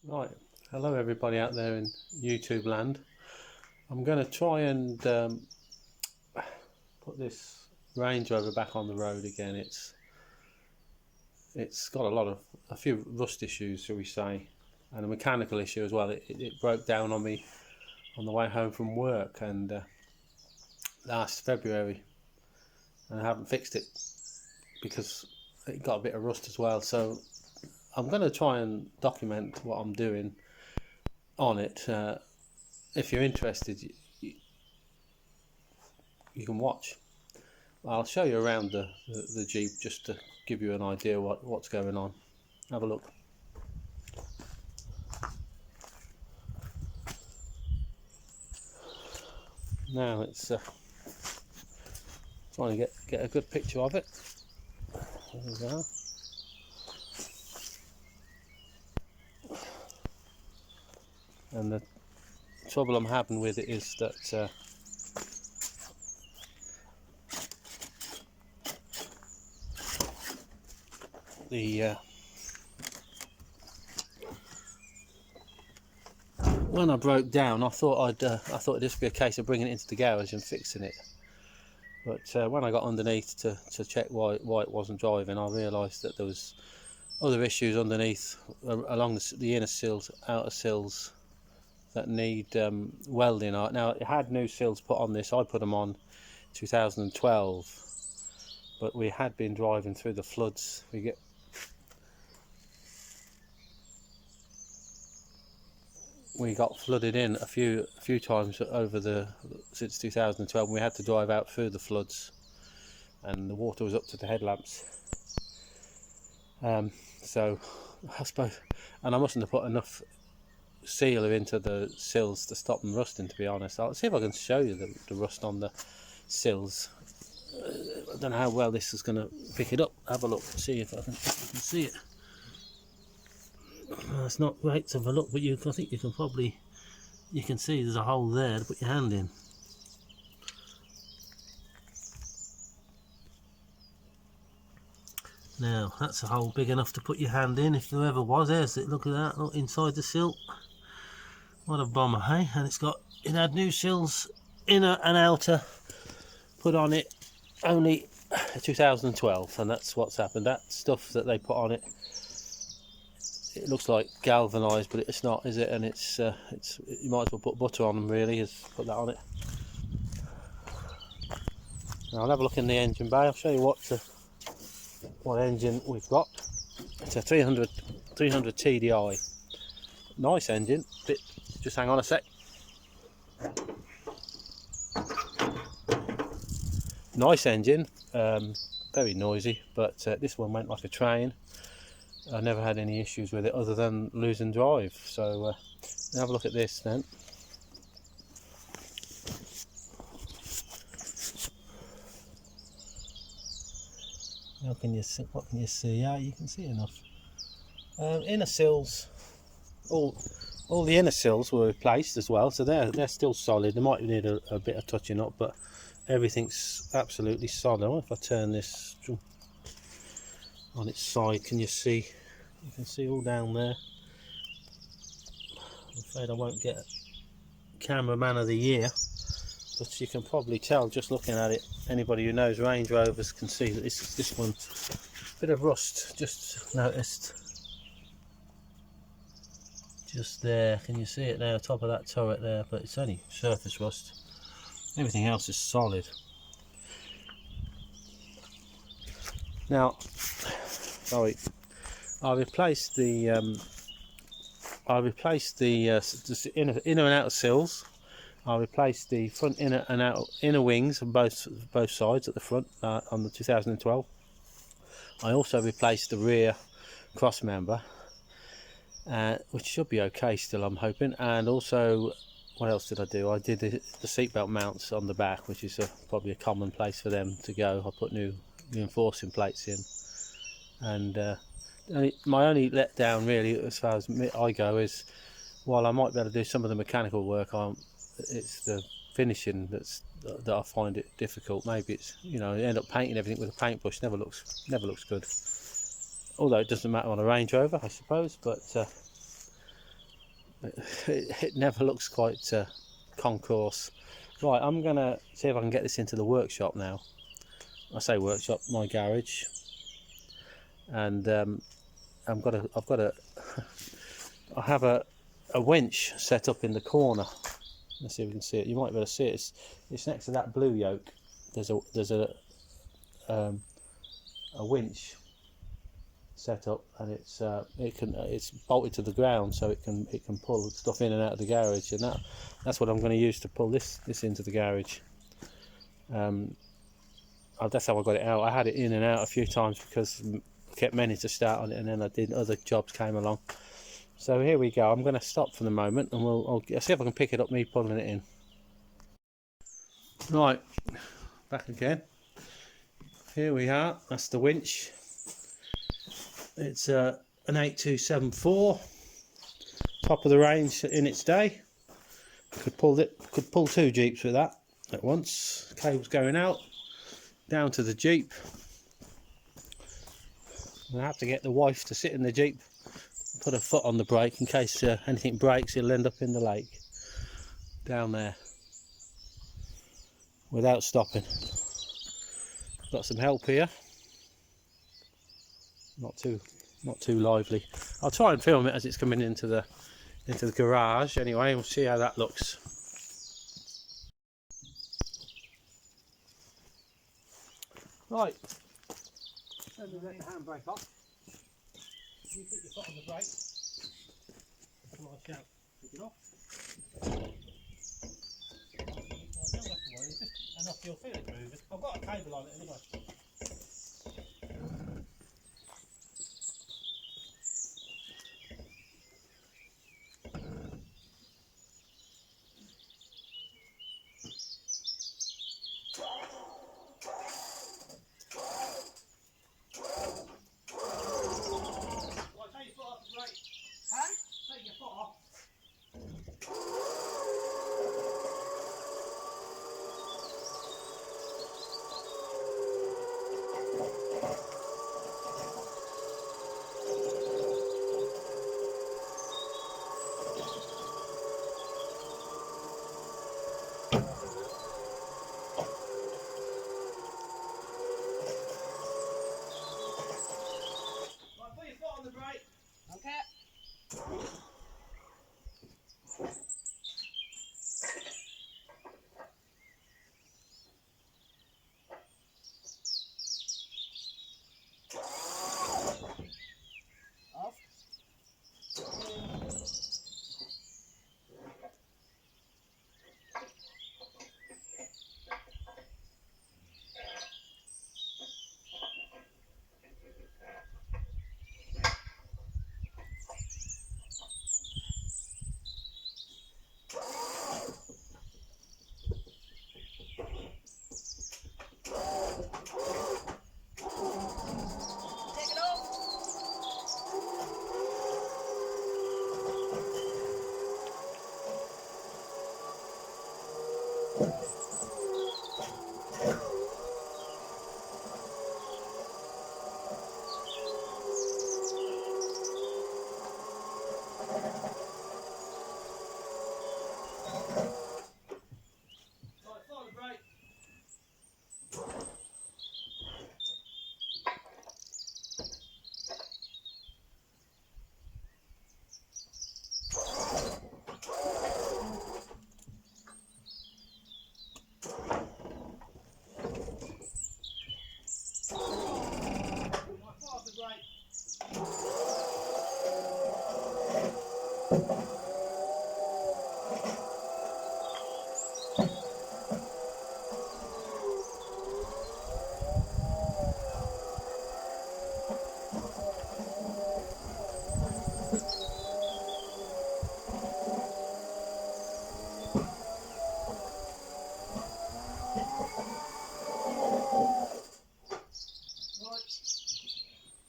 Right, hello everybody out there in YouTube land. I'm going to try and put this Range Rover back on the road again. It's got a few rust issues, shall we say, and a mechanical issue as well. It broke down on me on the way home from work and last February, and I haven't fixed it because it got a bit of rust as well. So I'm going to try and document what I'm doing on it. If you're interested, you can watch. I'll show you around the Jeep just to give you an idea what's going on. Have a look. Now it's trying to get a good picture of it. There we go. And the trouble I'm having with it is that when I broke down, I thought it'd just be a case of bringing it into the garage and fixing it. But when I got underneath to check why it wasn't driving, I realised that there was other issues underneath along the inner sills, outer sills, that need welding. Now it had new sills put on this. I put them on 2012, but we had been driving through the floods. We got flooded in a few times since 2012. We had to drive out through the floods, and the water was up to the headlamps. So I suppose, and I mustn't have put enough sealer into the sills to stop them rusting, to be honest. I'll see if I can show you the rust on the sills. I don't know how well this is going to pick it up. Have a look, see if I can see it. It's not great to have a look, but I think you can see there's a hole there to put your hand in. Now that's a hole big enough to put your hand in if there ever was. There's it. Look at that. Look inside the sill. What a bomber, hey? And it had new sills, inner and outer, put on it only 2012, and that's what's happened. That stuff that they put on it, it looks like galvanised, but it's not, is it? And it's you might as well put butter on them, really, as put that on it. Now I'll have a look in the engine bay. I'll show you what engine we've got. It's a 300 TDI. Nice engine. Just hang on a sec. Nice engine, very noisy, but this one went like a train. I never had any issues with it other than losing drive. So have a look at this then. What can you see? Yeah, you can see enough. Inner sills, all the inner sills were replaced as well, so they're still solid. They might need a bit of touching up, but everything's absolutely solid. I wonder if I turn this on its side, can you see? You can see all down there. I'm afraid I won't get cameraman of the year, but you can probably tell just looking at it. Anybody who knows Range Rovers can see that this one, bit of rust just noticed. Just there, can you see it now, top of that turret there? But it's only surface rust. Everything else is solid. Now, sorry, I replaced the inner and outer sills. I replaced the front inner and inner wings on both sides at the front on the 2012. I also replaced the rear cross member, which should be okay still, I'm hoping. And also, what else did I do? I did the seatbelt mounts on the back, which is probably a common place for them to go. I put new reinforcing plates in, and my only letdown really as far as I go is, while I might be able to do some of the mechanical work, it's the finishing that I find it difficult. Maybe it's, you end up painting everything with a paintbrush. Never looks good. Although it doesn't matter on a Range Rover, I suppose. But it never looks quite concourse. Right, I'm gonna see if I can get this into the workshop now. I say workshop, my garage, and I've got a I have a winch set up in the corner. Let's see if we can see it. You might be able to see it. It's next to that blue yoke. There's a winch set up, and it's bolted to the ground, so it can pull stuff in and out of the garage, and that's what I'm going to use to pull this into the garage. That's how I got it out. I had it in and out a few times because I kept meaning to start on it, and then other jobs came along. So here we go. I'm going to stop for the moment, and I'll see if I can pick it up, me pulling it in. Right, back again. Here we are. That's the winch. It's an 8274, top of the range in its day. Could pull two Jeeps with that at once. Cable's going out down to the Jeep. I have to get the wife to sit in the Jeep, put her foot on the brake in case anything breaks. It'll end up in the lake down there without stopping. Got some help here. Not too lively. I'll try and film it as it's coming into the garage. Anyway, we'll see how that looks. Right. Let me let the handbrake off. You put your foot on the brake. Before I shout, pick it off. Don't have to worry, it's just enough you'll feel it moving. I've got a cable on it anyway.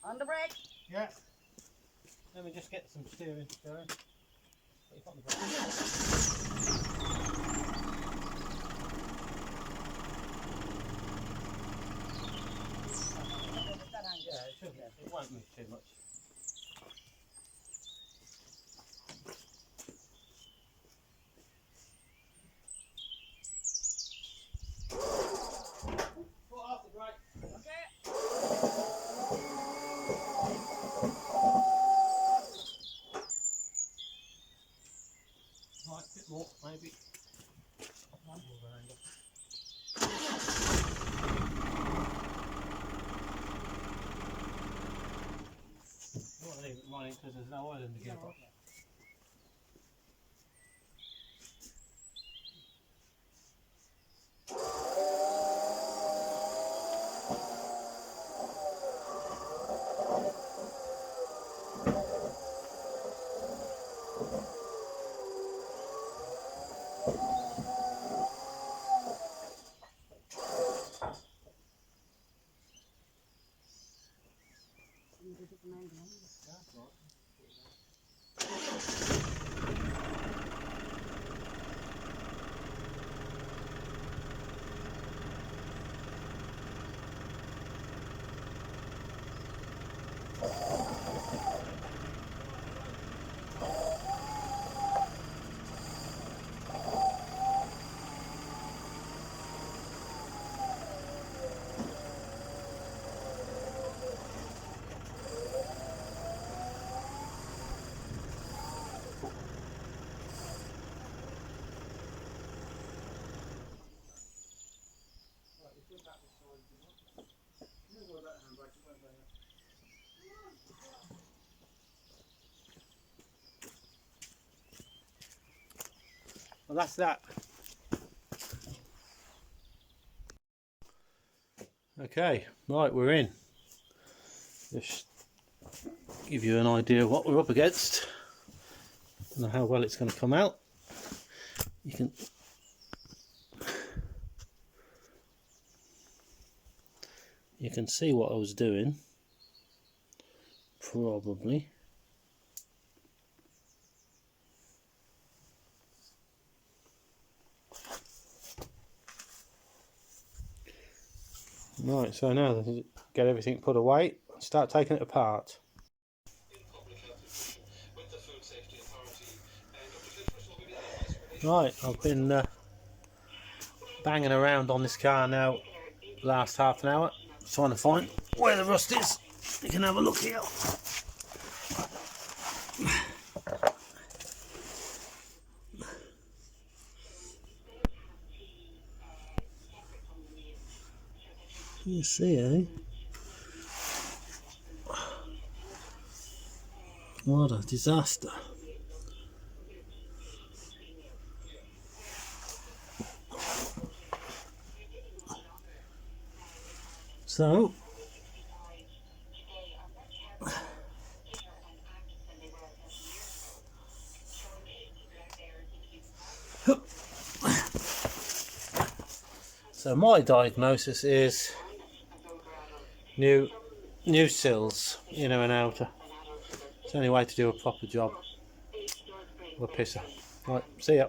On the brake? Yeah. Let me just get some steering going. Put your foot on the brake. Yeah, it should. It won't move too much. on it because there's no oil in the gearbox. Well, that's that. Okay, right, we're in. Just give you an idea of what we're up against and how well it's going to come out. You can see what I was doing, probably. Right, so now to get everything put away, start taking it apart. Right, I've been banging around on this car now last half an hour, trying to find where the rust is. You can have a look here. You see, eh? What a disaster. So, my diagnosis is new sills, inner and outer. It's the only way to do a proper job. What a pisser. Right, see ya.